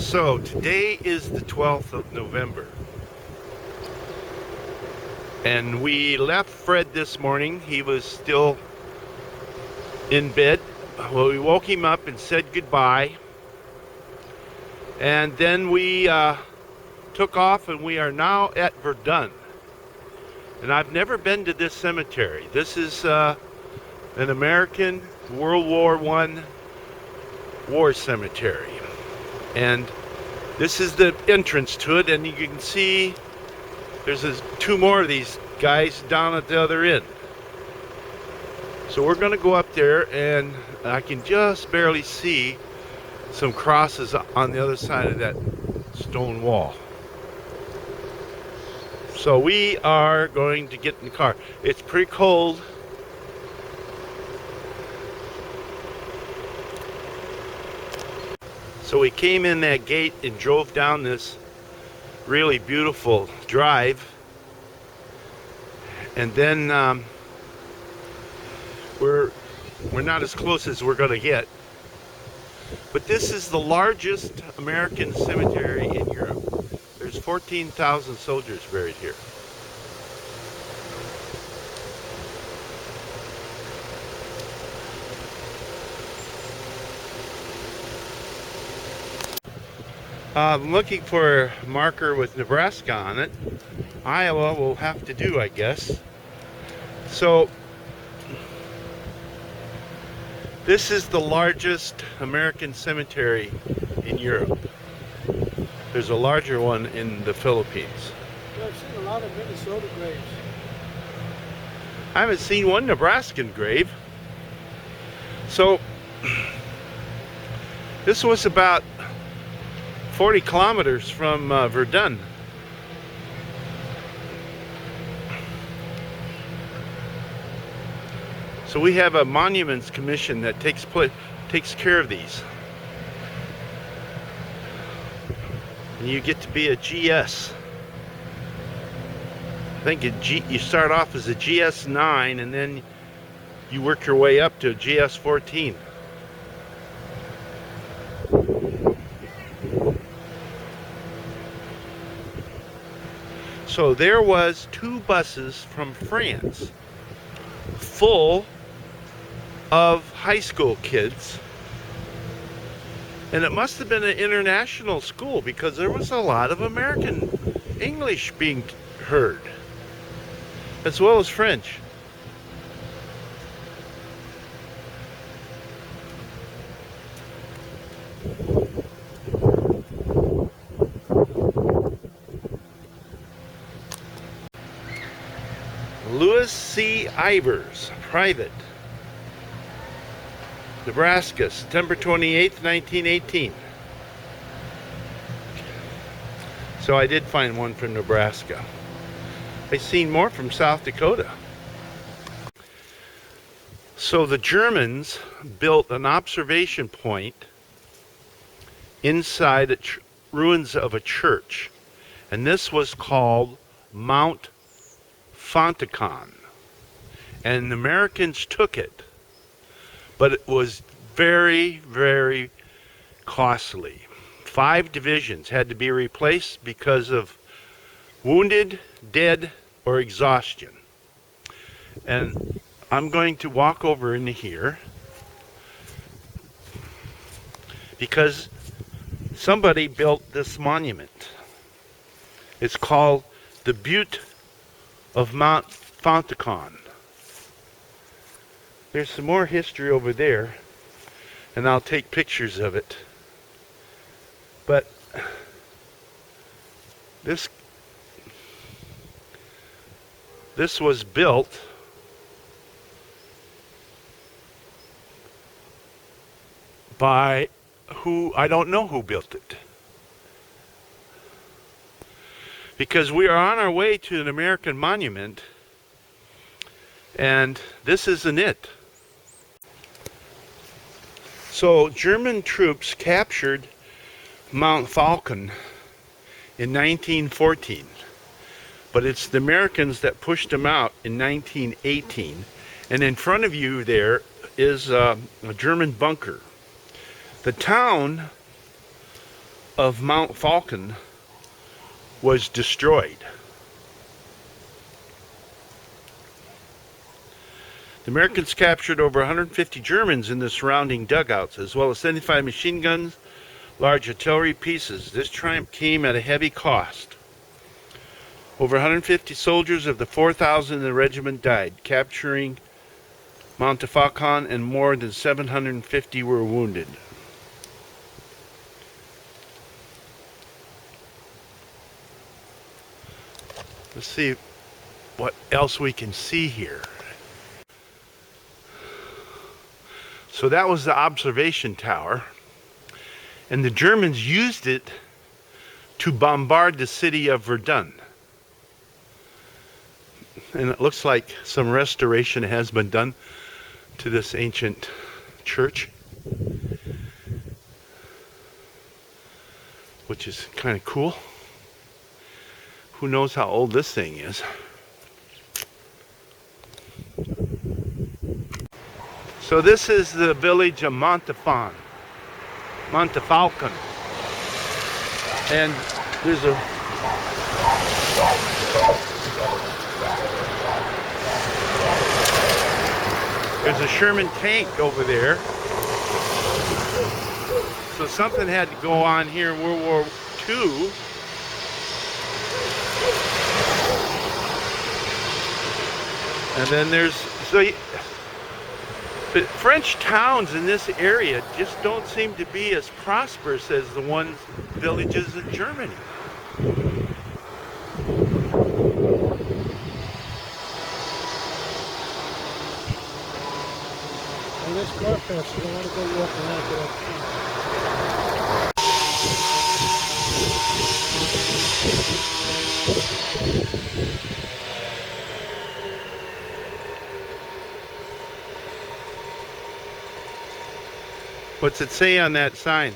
So today is the 12th of November, and we left Fred this morning. He was still in bed. Well, we woke him up and said goodbye, and then we took off, and we are now at Verdun. And I've never been to this cemetery. This is an American World War I war cemetery, and this is the entrance to it, and you can see there's two more of these guys down at the other end. So we're going to go up there, and I can just barely see some crosses on the other side of that stone wall. So we are going to get in the car. It's pretty cold. So we came in that gate and drove down this really beautiful drive, and then we're not as close as we're going to get, but this is the largest American cemetery in Europe. There's 14,000 soldiers buried here. I'm looking for a marker with Nebraska on it. Iowa will have to do, I guess. So this is the largest American cemetery in Europe. There's a larger one in the Philippines. Yeah, I've seen a lot of Minnesota graves. I haven't seen one Nebraskan grave. So this was about 40 kilometers from Verdun. So we have a monuments commission that takes care of these. And you get to be a GS. I think you start off as a GS9, and then you work your way up to a GS14. So there was 2 buses from France full of high school kids, and it must have been an international school because there was a lot of American English being heard, as well as French. Louis C. Ivers, private, Nebraska, September 28th, 1918. So I did find one from Nebraska. I've seen more from South Dakota. So the Germans built an observation point inside the ruins of a church, and this was called Mount Fonticon, and the Americans took it, but it was very, very costly. 5 divisions had to be replaced because of wounded, dead, or exhaustion. And I'm going to walk over into here because somebody built this monument. It's called the Butte of Mount Fonticon. There's some more history over there, and I'll take pictures of it. But this was built by I don't know who built it. Because we are on our way to an American monument, and this isn't it. So German troops captured Mount Falcon in 1914, but it's the Americans that pushed them out in 1918. And in front of you there is a German bunker. The town of Mount Falcon was destroyed. The Americans captured over 150 Germans in the surrounding dugouts, as well as 75 machine guns, large artillery pieces. This triumph came at a heavy cost. Over 150 soldiers of the 4,000 in the regiment died, capturing Mount Falcon, and more than 750 were wounded. Let's see what else we can see here. So that was the observation tower, and the Germans used it to bombard the city of Verdun. And it looks like some restoration has been done to this ancient church, which is kind of cool. Who knows how old this thing is? So this is the village of Montafon, Montefalcon, and there's a Sherman tank over there. So something had to go on here in World War II. And then there's, but French towns in this area just don't seem to be as prosperous as the villages in Germany. And this car pass, you don't want to go walk around to that tree. What's it say on that sign?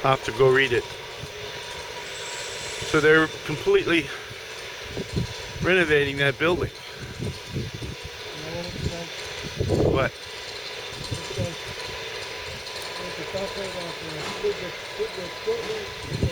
I'll have to go read it. So they're completely renovating that building. You know what it says? What? It says, "If you talk about the